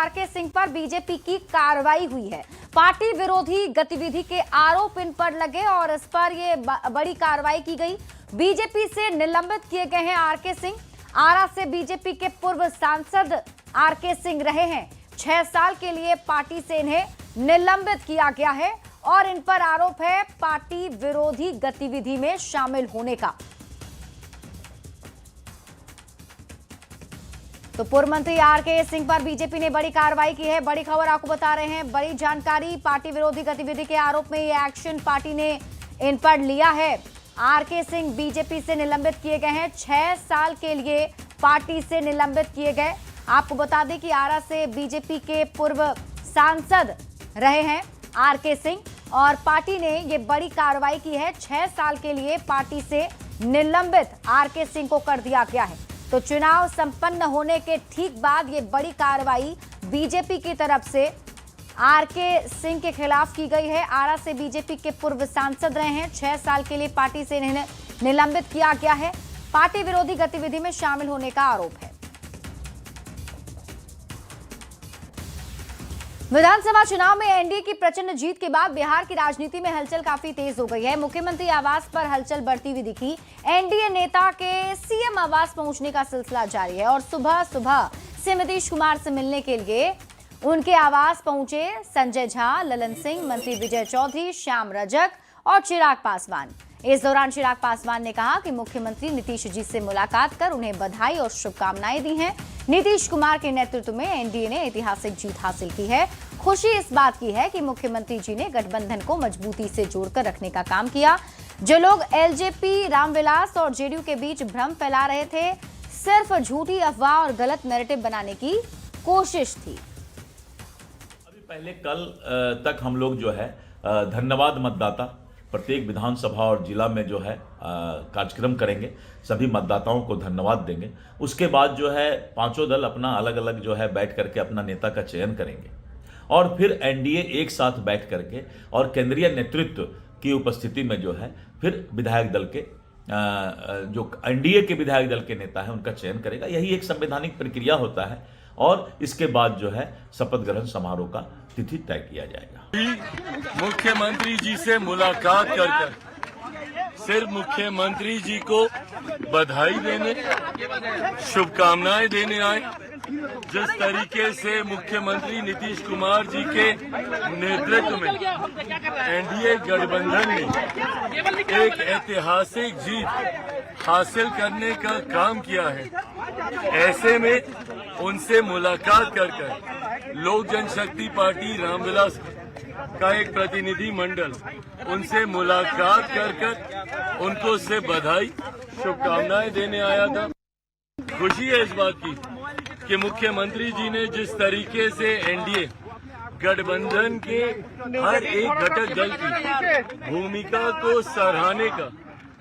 R K Singh पर BJP की कार्रवाई हुई है। पार्टी विरोधी गतिविधि के आरोप इन पर लगे और इस पर ये बड़ी कार्रवाई की गई। बीजेपी से निलंबित किए गए हैं आरके सिंह। आरा से बीजेपी के पूर्व सांसद आरके सिंह रहे हैं। 6 साल के लिए पार्टी से इन्हें निलंबित किया गया है और इन पर आरोप है पार्टी विरोधी गतिविधि में शामिल होने का। तो पूर्व मंत्री आरके सिंह पर बीजेपी ने बड़ी कार्रवाई की है। बड़ी खबर आपको बता रहे हैं, बड़ी जानकारी। पार्टी विरोधी गतिविधि के आरोप में ये एक्शन पार्टी ने इन पर लिया है। आरके सिंह बीजेपी से निलंबित किए गए हैं। 6 साल के लिए पार्टी से निलंबित किए गए। आपको बता दें कि आरा से बीजेपी के पूर्व सांसद रहे हैं आरके सिंह और पार्टी ने ये बड़ी कार्रवाई की है। 6 साल के लिए पार्टी से निलंबित आरके सिंह को कर दिया गया है। तो चुनाव संपन्न होने के ठीक बाद ये बड़ी कार्रवाई बीजेपी की तरफ से आरके सिंह के खिलाफ की गई है। आरा से बीजेपी के पूर्व सांसद रहे हैं। 6 साल के लिए पार्टी से इन्हें निलंबित किया गया है। पार्टी विरोधी गतिविधि में शामिल होने का आरोप है। विधानसभा चुनाव में एनडीए की प्रचंड जीत के बाद बिहार की राजनीति में हलचल काफी तेज हो गई है। मुख्यमंत्री आवास पर हलचल बढ़ती हुई दिखी। एनडीए नेता के सीएम आवास पहुंचने का सिलसिला जारी है और सुबह सुबह से नीतीश कुमार से मिलने के लिए उनके आवास पहुंचे संजय झा, ललन सिंह, मंत्री विजय चौधरी, श्याम रजक और चिराग पासवान। इस दौरान चिराग पासवान ने कहा कि मुख्यमंत्री नीतीश जी से मुलाकात कर उन्हें बधाई और शुभकामनाएं दी हैं। नीतीश कुमार के नेतृत्व में एनडीए ने ऐतिहासिक जीत हासिल की है। खुशी इस बात की है कि मुख्यमंत्री जी ने गठबंधन को मजबूती से जोड़कर रखने का काम किया। जो लोग एलजेपी, रामविलास और जेडीयू के बीच भ्रम फैला रहे थे, सिर्फ झूठी अफवाह और गलत नैरेटिव बनाने की कोशिश थी। अभी पहले कल तक हम लोग जो है धन्यवाद मतदाता प्रत्येक विधानसभा और जिला में जो है कार्यक्रम करेंगे, सभी मतदाताओं को धन्यवाद देंगे। उसके बाद जो है पांचों दल अपना अलग अलग जो है बैठ करके अपना नेता का चयन करेंगे और फिर एनडीए एक साथ बैठ करके और केंद्रीय नेतृत्व की उपस्थिति में जो है फिर विधायक दल के जो एनडीए के विधायक दल के नेता है उनका चयन करेगा। यही एक संवैधानिक प्रक्रिया होता है और इसके बाद जो है शपथ ग्रहण समारोह का तिथि तय किया जाएगा। मुख्यमंत्री जी से मुलाकात कर सिर्फ मुख्यमंत्री जी को बधाई देने, शुभकामनाएं देने आए। जिस तरीके से मुख्यमंत्री नीतीश कुमार जी के नेतृत्व में एनडीए गठबंधन ने एक ऐतिहासिक जीत हासिल करने का काम किया है, ऐसे में उनसे मुलाकात कर लोक जनशक्ति पार्टी रामविलास का एक प्रतिनिधि मंडल उनसे मुलाकात कर उनको से बधाई शुभकामनाएं देने आया था। खुशी है इस बात की कि मुख्यमंत्री जी ने जिस तरीके से एनडीए गठबंधन के हर एक घटक दल की भूमिका को सराहने का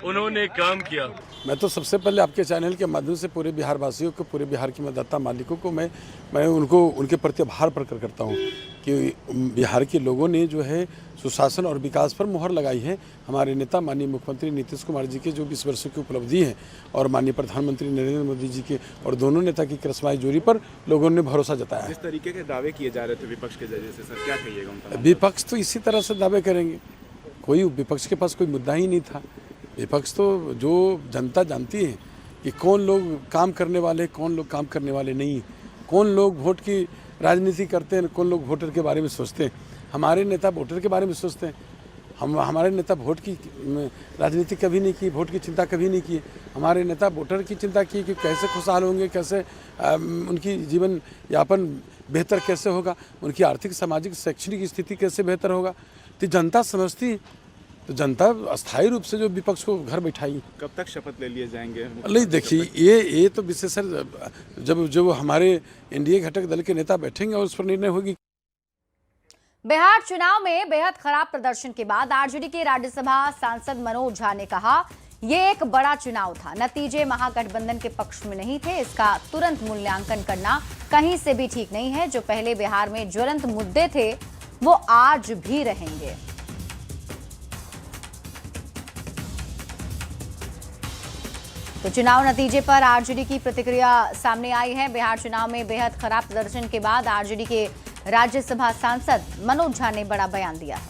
उन्होंने काम किया। मैं तो सबसे पहले आपके चैनल के माध्यम से पूरे बिहार वासियों को, पूरे बिहार के मतदाता मालिकों को मैं उनको उनके प्रति आभार प्रकट करता हूँ कि बिहार के लोगों ने जो है सुशासन और विकास पर मुहर लगाई है। हमारे नेता माननीय मुख्यमंत्री नीतीश कुमार जी के जो 20 वर्षों की उपलब्धि है और माननीय प्रधानमंत्री नरेंद्र मोदी जी के और दोनों नेता की करिश्माई जोड़ी पर लोगों ने भरोसा जताया है। जिस तरीके के दावे किए जा रहे थे विपक्ष के जरिए से, सर क्या कहिएगा उनका? विपक्ष तो इसी तरह से दावे करेंगे। कोई विपक्ष के पास कोई मुद्दा ही नहीं था। विपक्ष तो जो जनता जानती है कि कौन लोग काम करने वाले, कौन लोग काम करने वाले नहीं, कौन लोग वोट की राजनीति करते हैं, कौन लोग वोटर के बारे में सोचते हैं। हमारे नेता वोटर के बारे में सोचते हैं। हमारे नेता वोट की राजनीति कभी नहीं की, वोट की चिंता कभी नहीं की। हमारे नेता वोटर की चिंता की कि कैसे खुशहाल होंगे, कैसे उनकी जीवन यापन बेहतर कैसे होगा, उनकी आर्थिक, सामाजिक, शैक्षणिक स्थिति कैसे बेहतर होगा। तो जनता समझती, तो जनता अस्थायी रूप से जो विपक्ष को घर बैठाई। कब तक शपथ ले लिए जाएंगे? नहीं, देखिए ये तो विशेषकर जब हमारे एनडीए घटक दल के नेता बैठेंगे और उस पर निर्णय होगी। बिहार चुनाव में बेहद खराब प्रदर्शन के बाद आरजेडी के राज्यसभा सांसद मनोज झा ने कहा, ये एक बड़ा चुनाव था, नतीजे महागठबंधन के पक्ष में नहीं थे। इसका तुरंत मूल्यांकन करना कहीं से भी ठीक नहीं है। जो पहले बिहार में ज्वलंत मुद्दे थे वो आज भी रहेंगे। तो चुनाव नतीजे पर आरजेडी की प्रतिक्रिया सामने आई है। बिहार चुनाव में बेहद खराब प्रदर्शन के बाद आरजेडी के राज्यसभा सांसद मनोज झा ने बड़ा बयान दिया है।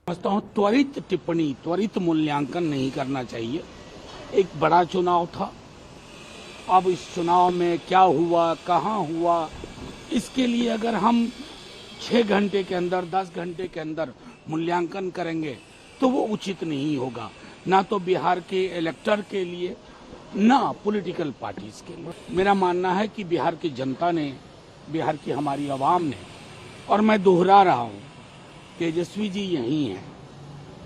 समझता हूं त्वरित टिप्पणी, त्वरित मूल्यांकन नहीं करना चाहिए। एक बड़ा चुनाव था, अब इस चुनाव में क्या हुआ, कहां हुआ, इसके लिए अगर हम 6 घंटे के अंदर, 10 घंटे के अंदर मूल्यांकन करेंगे तो वो उचित नहीं होगा, ना तो बिहार के इलेक्टर के लिए, ना पॉलिटिकल पार्टीज के लिए। मेरा मानना है कि बिहार की जनता ने, बिहार की हमारी आवाम ने, और मैं दोहरा रहा हूं, तेजस्वी जी यही हैं,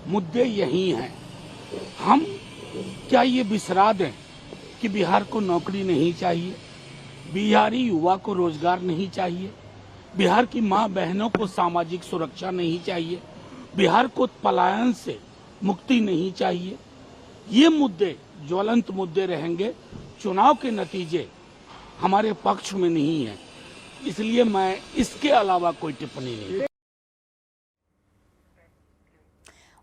मुद्दे यही हैं। हम क्या ये बिसरा दें कि बिहार को नौकरी नहीं चाहिए, बिहारी युवा को रोजगार नहीं चाहिए, बिहार की मां बहनों को सामाजिक सुरक्षा नहीं चाहिए, बिहार को पलायन से मुक्ति नहीं चाहिए। ये मुद्दे ज्वलंत मुद्दे रहेंगे। चुनाव के नतीजे हमारे पक्ष में नहीं है, इसलिए मैं इसके अलावा कोई टिप्पणी नहीं।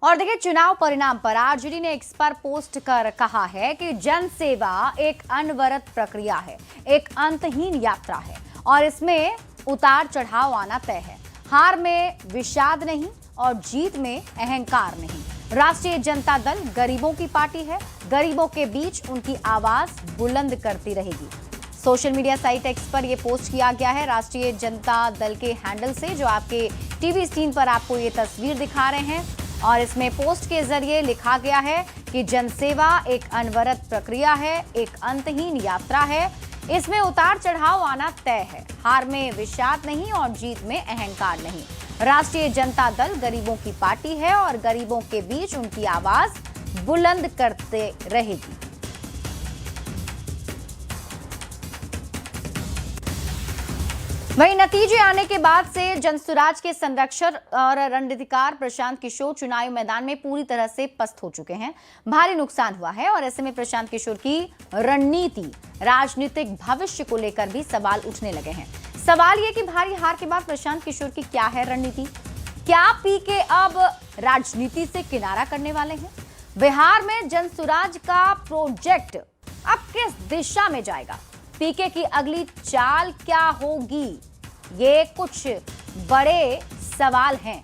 और देखिए, चुनाव परिणाम पर आरजेडी ने एक्स पर पोस्ट कर कहा है कि जन सेवा एक अनवरत प्रक्रिया है, एक अंतहीन यात्रा है और इसमें उतार चढ़ाव आना तय है। हार में विषाद नहीं और जीत में अहंकार नहीं। राष्ट्रीय जनता दल गरीबों की पार्टी है, गरीबों के बीच उनकी आवाज बुलंद करती रहेगी। सोशल मीडिया साइट एक्स पर यह पोस्ट किया गया है राष्ट्रीय जनता दल के हैंडल से, जो आपके टीवी स्क्रीन पर आपको ये तस्वीर दिखा रहे हैं। और इसमें पोस्ट के जरिए लिखा गया है कि जनसेवा एक अनवरत प्रक्रिया है, एक अंतहीन यात्रा है, इसमें उतार चढ़ाव आना तय है। हार में विषाद नहीं और जीत में अहंकार नहीं। राष्ट्रीय जनता दल गरीबों की पार्टी है और गरीबों के बीच उनकी आवाज बुलंद करते रहेगी। वहीं नतीजे आने के बाद से जनसुराज के संरक्षक और रणनीतिकार प्रशांत किशोर चुनावी मैदान में पूरी तरह से पस्त हो चुके हैं। भारी नुकसान हुआ है और ऐसे में प्रशांत किशोर की रणनीति, राजनीतिक भविष्य को लेकर भी सवाल उठने लगे हैं। सवाल यह कि भारी हार के बाद प्रशांत किशोर की क्या है रणनीति? क्या पीके अब राजनीति से किनारा करने वाले हैं? बिहार में जनसुराज का प्रोजेक्ट अब किस दिशा में जाएगा? पीके की अगली चाल क्या होगी? ये कुछ बड़े सवाल हैं।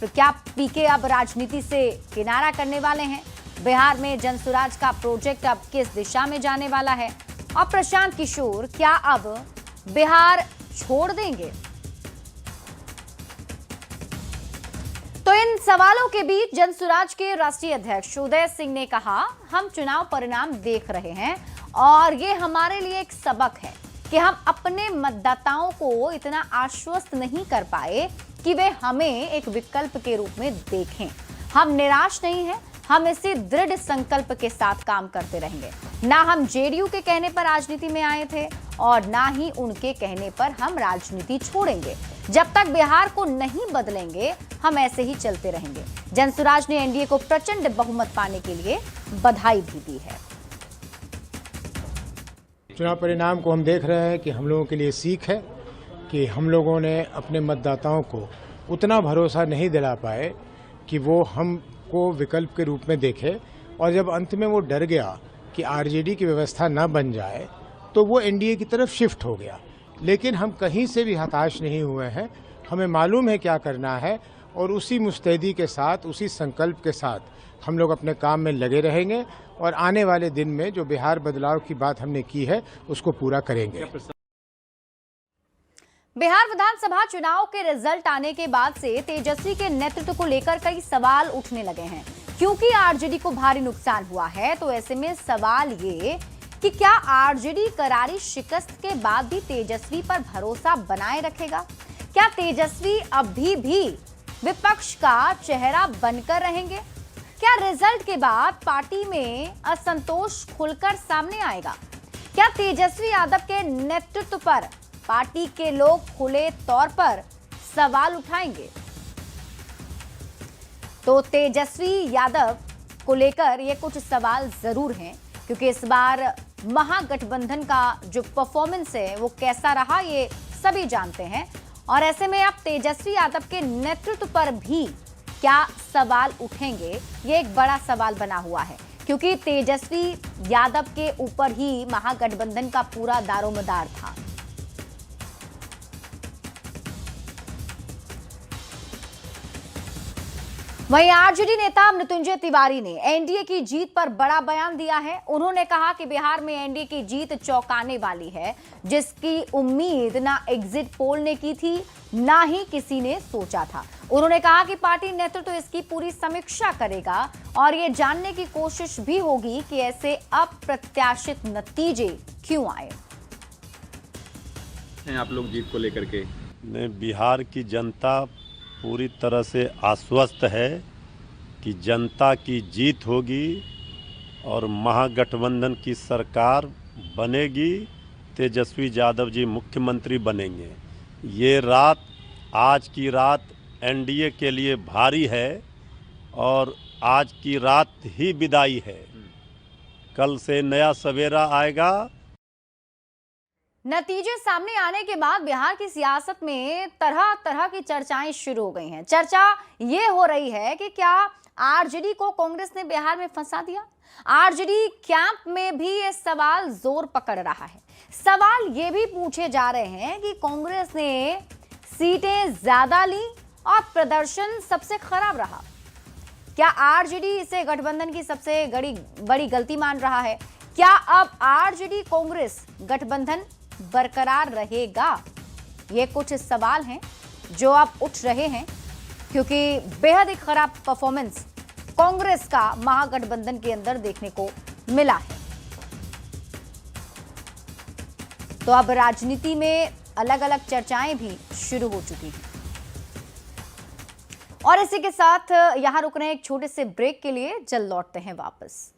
तो क्या पीके अब राजनीति से किनारा करने वाले हैं? बिहार में जनसुराज का प्रोजेक्ट अब किस दिशा में जाने वाला है? और प्रशांत किशोर क्या अब बिहार छोड़ देंगे? तो इन सवालों के बीच जनसुराज के राष्ट्रीय अध्यक्ष उदय सिंह ने कहा, हम चुनाव परिणाम देख रहे हैं और ये हमारे लिए एक सबक है कि हम अपने मतदाताओं को इतना आश्वस्त नहीं कर पाए कि वे हमें एक विकल्प के रूप में देखें। हम निराश नहीं हैं, हम इसी दृढ़ संकल्प के साथ काम करते रहेंगे। ना हम जेडीयू के कहने पर राजनीति में आए थे और ना ही उनके कहने पर हम राजनीति छोड़ेंगे। जब तक बिहार को नहीं बदलेंगे हम ऐसे ही चलते रहेंगे। जनसुराज ने एनडीए को प्रचंड बहुमत पाने के लिए बधाई भी दी है। चुनाव परिणाम को हम देख रहे हैं कि हम लोगों के लिए सीख है कि हम लोगों ने अपने मतदाताओं को उतना भरोसा नहीं दिला पाए कि वो हमको विकल्प के रूप में देखे, और जब अंत में वो डर गया कि आरजेडी की व्यवस्था न बन जाए तो वो एनडीए की तरफ शिफ्ट हो गया। लेकिन हम कहीं से भी हताश नहीं हुए हैं, हमें मालूम है क्या करना है और उसी मुस्तैदी के साथ, उसी संकल्प के साथ हम लोग अपने काम में लगे रहेंगे और आने वाले दिन में जो बिहार बदलाव की बात हमने की है उसको पूरा करेंगे। बिहार विधानसभा चुनाव के रिजल्ट आने के बाद से तेजस्वी के नेतृत्व को लेकर कई सवाल उठने लगे हैं। क्योंकि आरजेडी को भारी नुकसान हुआ है तो ऐसे में सवाल ये कि क्या आरजेडी करारी शिकस्त के बाद भी तेजस्वी पर भरोसा बनाए रखेगा? क्या तेजस्वी अभी भी विपक्ष का चेहरा बनकर रहेंगे? क्या रिजल्ट के बाद पार्टी में असंतोष खुलकर सामने आएगा? क्या तेजस्वी यादव के नेतृत्व पर पार्टी के लोग खुले तौर पर सवाल उठाएंगे? तो तेजस्वी यादव को लेकर ये कुछ सवाल जरूर हैं, क्योंकि इस बार महागठबंधन का जो परफॉर्मेंस है वो कैसा रहा ये सभी जानते हैं। और ऐसे में अब तेजस्वी यादव के नेतृत्व पर भी क्या सवाल उठेंगे, ये एक बड़ा सवाल बना हुआ है, क्योंकि तेजस्वी यादव के ऊपर ही महागठबंधन का पूरा दारोमदार था। वहीं आरजेडी नेता मृत्युंजय तिवारी ने एनडीए की जीत पर बड़ा बयान दिया है। उन्होंने कहा कि बिहार में एनडीए की जीत चौंकाने वाली है, जिसकी उम्मीद ना एग्जिट पोल ने की थी, ना ही किसी ने सोचा था। उन्होंने कहा कि पार्टी नेतृत्व इसकी पूरी समीक्षा करेगा और ये जानने की कोशिश भी होगी कि ऐसे अप्रत्याशित नतीजे क्यों आए। आप लोग जीत को लेकर के बिहार की जनता पूरी तरह से आश्वस्त है कि जनता की जीत होगी और महागठबंधन की सरकार बनेगी, तेजस्वी यादव जी मुख्यमंत्री बनेंगे। ये रात, आज की रात एनडीए के लिए भारी है और आज की रात ही विदाई है। कल से नया सवेरा आएगा। नतीजे सामने आने के बाद बिहार की सियासत में तरह तरह की चर्चाएं शुरू हो गई हैं। चर्चा ये हो रही है कि क्या आरजेडी को कांग्रेस ने बिहार में फंसा दिया। आरजेडी कैंप में भी ये सवाल जोर पकड़ रहा है। सवाल ये भी पूछे जा रहे हैं कि कांग्रेस ने सीटें ज्यादा ली और प्रदर्शन सबसे खराब रहा। क्या आरजेडी इसे गठबंधन की सबसे बड़ी गलती मान रहा है? क्या अब आरजेडी कांग्रेस गठबंधन बरकरार रहेगा? ये कुछ सवाल हैं जो अब उठ रहे हैं, क्योंकि बेहद ही खराब परफॉर्मेंस कांग्रेस का महागठबंधन के अंदर देखने को मिला है। तो अब राजनीति में अलग अलग चर्चाएं भी शुरू हो चुकी हैं। और इसी के साथ यहां रुक रहे हैं एक छोटे से ब्रेक के लिए, जल्द लौटते हैं वापस।